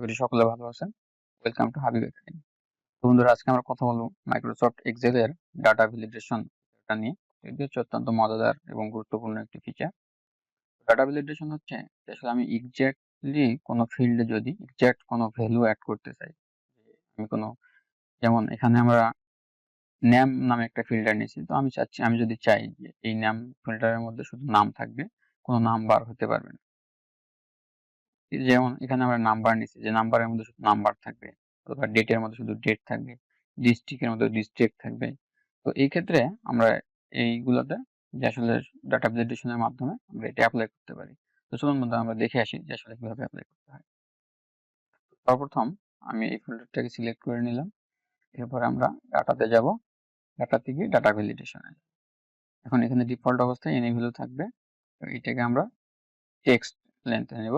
করি সকলে ভালো আছেন। Welcome to Habib academy. তো বন্ধুরা, আজকে আমরা কথা বলবো মাইক্রোসফট এক্সেল এর ডাটা ভ্যালিডেশন নিয়ে। এটি হচ্ছে অত্যন্ত মজাদার এবং গুরুত্বপূর্ণ একটি ফিচার। ডাটা ভ্যালিডেশন হচ্ছে যে আসলে আমি এক্স্যাক্টলি কোনো ফিল্ডে যদি এক্স্যাক্ট কোনো ভ্যালু অ্যাড করতে চাই, আমি কোনো, যেমন এখানে আমরা নেম নামে একটা ফিল্টার নিয়েছি, তো আমি যদি চাই যে এই নাম ফিল্টারের মধ্যে শুধু নাম থাকবে, কোনো নাম্বার হতে পারবে না। যেমন এখানে আমরা নাম্বার নিচ্ছি, যে নাম্বারের মধ্যে শুধু নাম্বার থাকবে, অথবা ডেটের মধ্যে শুধু ডেট থাকবে, ডিস্ট্রিক্টের মধ্যে ডিস্ট্রিক্ট থাকবে। তো এই ক্ষেত্রে আমরা এইগুলোতে যে আসলে ডাটা ভ্যালিডেশনের মাধ্যমে আমরা এটা অ্যাপ্লাই করতে পারি। তো চলুন বন্ধুরা, আমরা দেখে আসি যে আসলে কিভাবে অ্যাপ্লাই করতে হয়। সর্বপ্রথম আমি এই ফোল্ডারটাকে সিলেক্ট করে নিলাম। এরপর আমরা ডাটাতে যাব, ডাটা থেকে ডাটা ভ্যালিডেশনে। এখন এখানে ডিফল্ট অবস্থায় এনি ভ্যালু থাকবে, তো এটাকে আমরা টেক্সট লেন্থে নেব।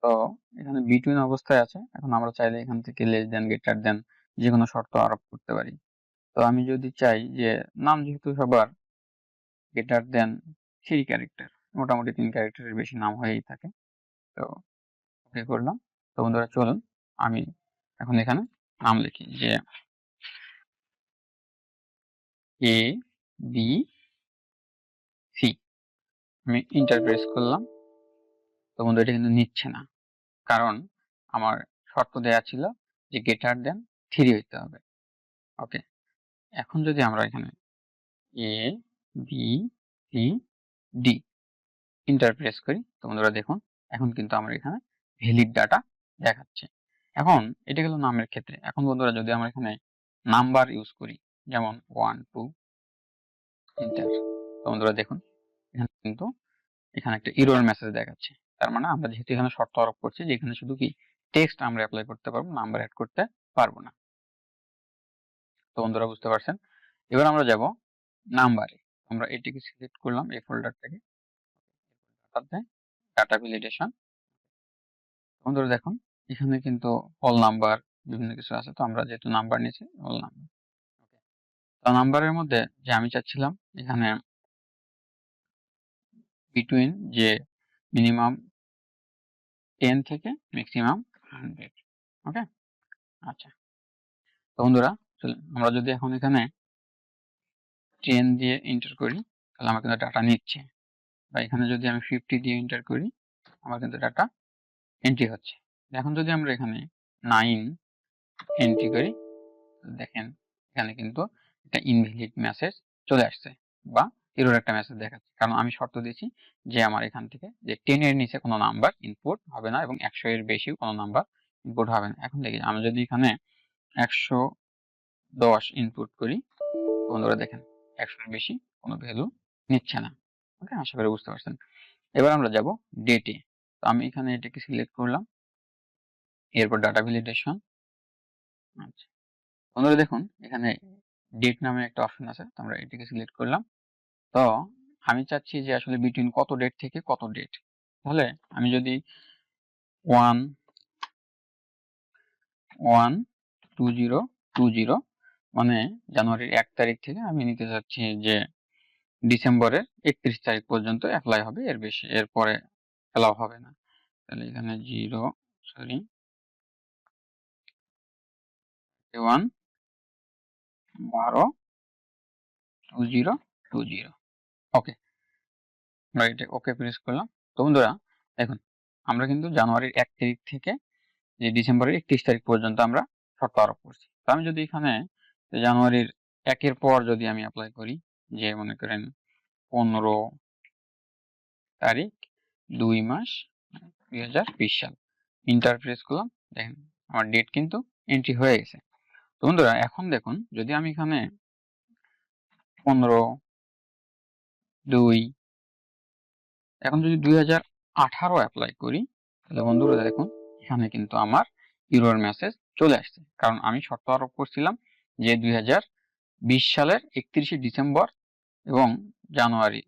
তো এখানে বিটুইন অবস্থায় আছে। এখন আমরা চাইলে এখান থেকে লেস দেন, গ্রেটার দেন যে কোনো শর্ত আরোপ করতে পারি। তো আমি যদি চাই যে নাম যেহেতু সবার গ্রেটার দেন 3 ক্যারেক্টার, মোটামুটি 3 ক্যারেক্টারের বেশি নাম হয়েই থাকে, তো ওকে করলাম। তো বন্ধুরা চলুন আমি এখন এখানে নাম লিখি যে এ বি সি। আমি ইন্টার প্রেস করলাম। তো বন্ধুরা এটা কিন্তু নিচ্ছে না, কারণ আমার শর্ত দেয়া ছিল যে গ্রেটার দেন 3 হইতে হবে। ওকে, এখন যদি আমরা এখানে A B C D enter press করি, তো বন্ধুরা দেখুন এখন কিন্তু আমরা এখানে ভ্যালিড ডাটা দেখাচ্ছে। এখন এটা গেল নামের ক্ষেত্রে। এখন বন্ধুরা যদি আমরা এখানে নাম্বার ইউজ করি, যেমন 1 2 ইন্টার, তো বন্ধুরা দেখুন এখানে কিন্তু এখানে একটা এরর মেসেজ দেখাচ্ছে। তার মানে আমরা যেহেতু এখানে শর্ত আরোপ করছি যে এখানে শুধু কি টেক্সট আমরা অ্যাপ্লাই করতে পারবো, নাম্বার অ্যাড করতে পারবো না। তো বন্ধুরা বুঝতে পারছেন। এবার আমরা যাব নাম্বারে। আমরা এটিকে সিলেক্ট করলাম এই ফোল্ডার থেকে, ডাটাতে ডাটা ভ্যালিডেশন। বন্ধুরা দেখুন এখানে কিন্তু অল নাম্বার বিভিন্ন কিছু আছে, তো আমরা যেহেতু নাম্বার নিয়েছি অল নাম্বার। তো নাম্বারের মধ্যে যে আমি চাচ্ছিলাম এখানে বিটুইন যে মিনিমাম 10 থেকে ম্যাক্সিমাম 100। ওকে, আচ্ছা। তো বন্ধুরা চলুন আমরা যদি এখন এখানে 10 দিয়ে এন্টার করি, তাহলে আমার কিন্তু ডাটা নিচ্ছে। বা এখানে যদি আমি 50 দিয়ে এন্টার করি, আমার কিন্তু ডাটা এন্ট্রি হচ্ছে। এখন যদি আমরা এখানে 9 এন্ট্রি করি, দেখেন এখানে কিন্তু একটা ইনভ্যালিড মেসেজ চলে আসছে, বা এরর একটা মেসেজ দেখাচ্ছে, কারণ আমি শর্ত দিয়েছি যে আমার এখান থেকে যে 10 এর নিচে কোনো নাম্বার ইনপুট হবে না এবং 100 এর বেশিও কোনো নাম্বার ইনপুট হবে না। এখন দেখি আমি যদি এখানে 110 ইনপুট করি, বন্ধুরা দেখেন 100 এর বেশি কোনো ভ্যালু নিচ্ছে না। ওকে, আশা করি বুঝতে পারছেন। এবার আমরা যাব ডেটে। তো আমি এখানে এটাকে সিলেক্ট করলাম, এরপর ডাটা ভ্যালিডেশন। আচ্ছা, বন্ধুরা দেখুন এখানে ডেট নামে একটা অপশন আছে, তো আমরা এটাকে সিলেক্ট করলাম। তো আমি চাচ্ছি যে আসলে বিটুইন কত ডেট থেকে কত ডেট। তাহলে আমি যদি 1/1/2020 মানে জানুয়ারির 1 তারিখ থেকে আমি নিতে চাচ্ছি যে ডিসেম্বরের 31 তারিখ পর্যন্ত অ্যাপ্লাই হবে, এর বেশি এরপরে অ্যালাউ হবে না। তাহলে এখানে 12/2020। ওকে, আমরা এটা ওকে প্রেস করলাম। তো বন্ধুরা দেখুন আমরা কিন্তু জানুয়ারির 1 তারিখ থেকে যে ডিসেম্বরের 31 তারিখ পর্যন্ত আমরা শর্ত আরোপ করছি। তো আমি যদি এখানে জানুয়ারির 1 এর পর যদি আমি অ্যাপ্লাই করি, যে মনে করেন 15 তারিখ 2 মাস 2020 সাল, ইন্টার প্রেস করলাম, দেখেন আমার ডেট কিন্তু এন্ট্রি হয়ে গেছে। তো বন্ধুরা এখন দেখুন যদি আমি এখানে 15/2, এখন যদি 2018 অ্যাপ্লাই করি, তাহলে বন্ধুরা দেখুন এখানে কিন্তু আমার এরর মেসেজ চলে আসছে, কারণ আমি শর্ত আরোপ করছিলাম যে 2020 সালের 31শে ডিসেম্বর এবং জানুয়ারি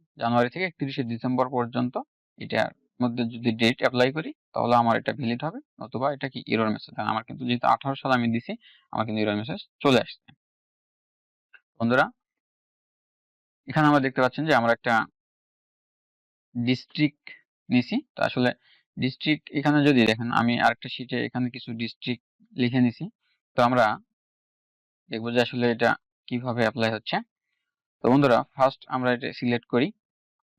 থেকে 31শে ডিসেম্বর পর্যন্ত এটার মধ্যে যদি ডেট অ্যাপ্লাই করি, তাহলে আমার এটা ভ্যালিড হবে, অথবা এটা কি এরর মেসেজ। আমার কিন্তু যেহেতু 18 সাল আমি দিছি, আমার কিন্তু এরর মেসেজ চলে আসছে। বন্ধুরা এখানে আমরা দেখতে পাচ্ছেন যে আমরা একটা ডিস্ট্রিক্ট নিছি। তো আসলে ডিস্ট্রিক্ট এখানে যদি দেখেন আমি আরেকটা শিটে এখানে কিছু ডিস্ট্রিক্ট লিখে নিছি। তো আমরা দেখবো যে আসলে এটা কিভাবে অ্যাপ্লাই হচ্ছে। তো বন্ধুরা ফার্স্ট আমরা এটা সিলেক্ট করি।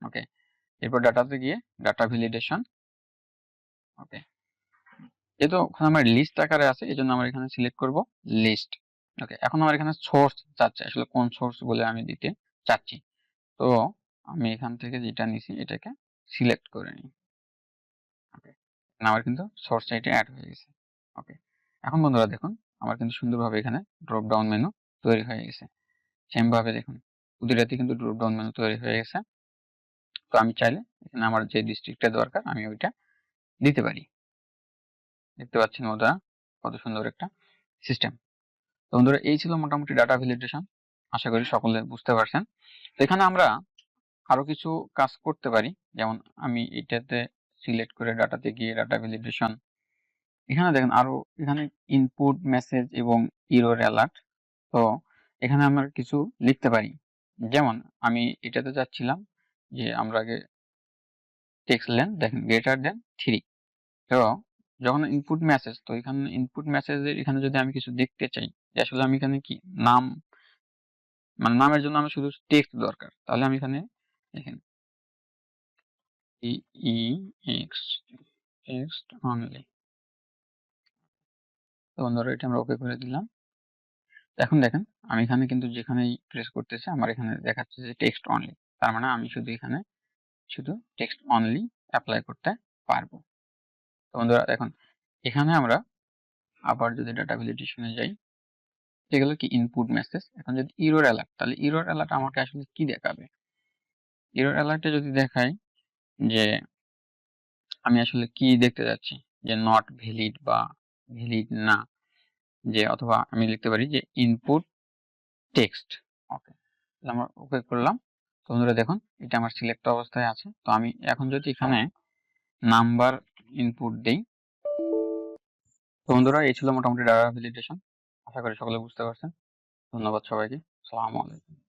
ওকে, এরপর ডাটাতে গিয়ে ডাটা ভ্যালিডেশন। ওকে, যেহেতু ওখানে আমার লিস্ট আকারে আছে এই জন্য আমরা এখানে সিলেক্ট করব লিস্ট। ওকে, এখন আমার এখানে সোর্স চাচ্ছে, আসলে কোন সোর্স বলে আমি দিতে চাচ্ছি। তো আমি এখান থেকে যেটা নিছি এটাকে সিলেক্ট করে নিই। ওকে, আমার কিন্তু সোর্সটা এটা অ্যাড হয়ে গেছে। ওকে, এখন বন্ধুরা দেখুন আমার কিন্তু সুন্দরভাবে এখানে ড্রপ ডাউন মেনু তৈরি হয়ে গেছে। সেম ভাবে দেখুন প্রতিটাতে কিন্তু ড্রপ ডাউন মেনু তৈরি হয়ে গেছে। তো আমি চাইলে এখানে আমার যে ডিস্ট্রিক্টটা দরকার আমি ওইটা দিতে পারি। দেখতে পাচ্ছেন বন্ধুরা কত সুন্দর একটা সিস্টেম। তো বন্ধুরা এই ছিল মোটামুটি ডাটা ভ্যালিডেশন। আশা করি সকলে বুঝতে পারছেন। তো এখানে আমরা আরো কিছু কাজ করতে পারি, যেমন আমি এটাতে সিলেক্ট করে ডাটাতে গিয়ে ডাটা ভ্যালিডেশন। এখানে দেখেন আরো এখানে ইনপুট মেসেজ এবং এরর অ্যালার্ট। তো এখানে আমরা কিছু লিখতে পারি, যেমন আমি এটাতে যাচ্ছিলাম যে আমরা আগে টেক্সট লেন দেখেন গ্রেটার দেন 3। তো যখন ইনপুট মেসেজ, তো এখানে ইনপুট মেসেজের এখানে যদি আমি কিছু দেখতে চাই যে আসলে আমি এখানে কি নাম, মানে নামের জন্য আমার শুধু টেক্সট দরকার, তাহলে আমি এখানে দেখেন ই এক্স টেক্সট অনলি। তো বন্ধুরা এটা আমরা ওকে করে দিলাম। এখন দেখেন আমি এখানে কিন্তু যেখানেই প্রেস করতেছি আমার এখানে দেখাচ্ছে যে টেক্সট অনলি, তার মানে আমি শুধু এখানে শুধু টেক্সট অনলি অ্যাপ্লাই করতে পারবো। তো বন্ধুরা দেখুন এখানে আমরা আবার যদি ডাটা ভ্যালিডেশনে যাই, এগুলো কি ইনপুট মেসেজ। এখন যদি এরর অ্যালার্ট, তাহলে এরর অ্যালার্ট আমাকে আসলে কি দেখাবে। এরর অ্যালার্টে যদি দেখাই যে আমি আসলে কি দেখতে যাচ্ছি, যে নট ভ্যালিড বা ভ্যালিড না, যে অথবা আমি লিখতে পারি যে ইনপুট টেক্সট। ওকে, আমরা ওকে করলাম। তো বন্ধুরা দেখুন এটা আমার সিলেক্ট অবস্থায় আছে। তো আমি এখন যদি এখানে নাম্বার ইনপুট দেই, তো বন্ধুরা এই ছিল মোটামুটি ডাটা ভ্যালিডেশন। আশা করি সকলে বুঝতে পারছেন। ধন্যবাদ সবাইকে। আসসালামু আলাইকুম।